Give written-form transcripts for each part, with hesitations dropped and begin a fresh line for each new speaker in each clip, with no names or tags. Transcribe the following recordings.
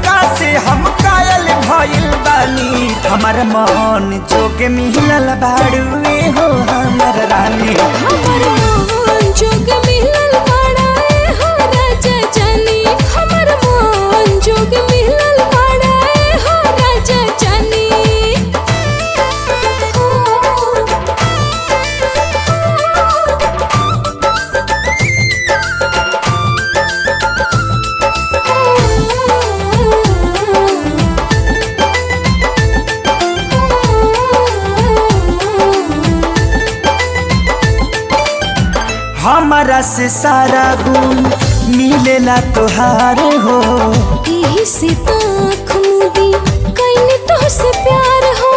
उनका से हम कायल भइल बानी। हमार मन जोगे मिलल बाड़ू हो हमर रानी।
हमर मन जोगे मिलल बाड़ा हो राजा जानी। हमर मन जोगे मिलल बाड़ा हो राजा जानी।
हमारा से सारा गुण मिलेला तोहार हो।
यही से आँख मूदी कईने तोहसे प्यार हो।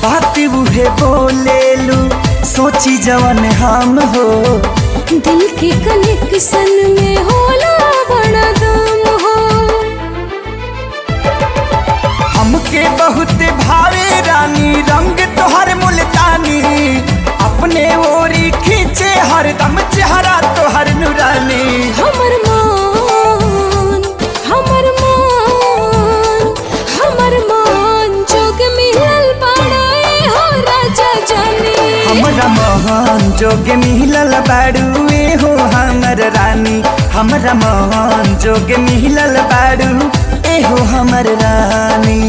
बात उहे बोलेलू सोची जवन हम हो।
दिल के कनेक्शन में होला बड़ा दम हो।
हमके बहुत भावे रानी रंग तोहर मुल्तानी। अपने ओरी खींचे हरदम चेहरा तोहर नूरानी।
हमर मान हमर मान हमर मान जोग मिलल बाड़ा हो राजा जानी।
हमरा मोहन जोगे मिलल बाड़ू हो हमर रानी। हमरा मोहन जोगे मिलल बाड़ू हो हमर रानी।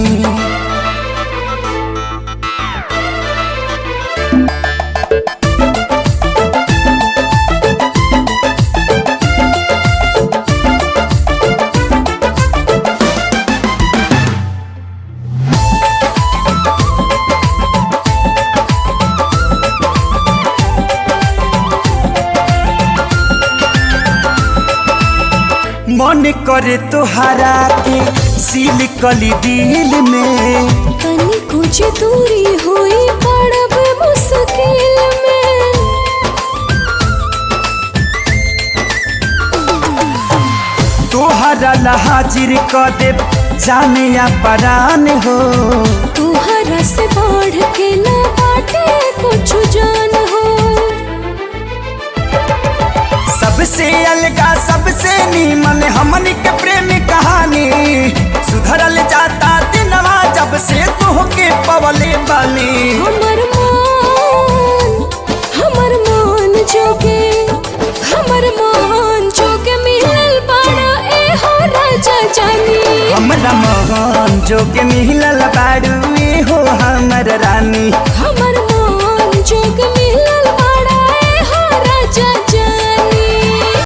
मन करे तोहरा के सील कली दिल में।
तनी कुछ दूरी हुई पड़ब मुश्किल में।
तोहरा ला हाजिर क दे जाने या परान हो।
तोहरा से बढ़ के ना बाटे कुछ जान हो।
सबसे अलगा सबसे नीमन हमनी के प्रेम कहानी। सुधरल जाता दिनवा जब से तोहके पवले बानी।
हमर मान जोगे मिलल बाड़ा हो राजा जानी।
हमरा मोहन जोगे मिलल बाड़ू हो हमर रानी।
हमर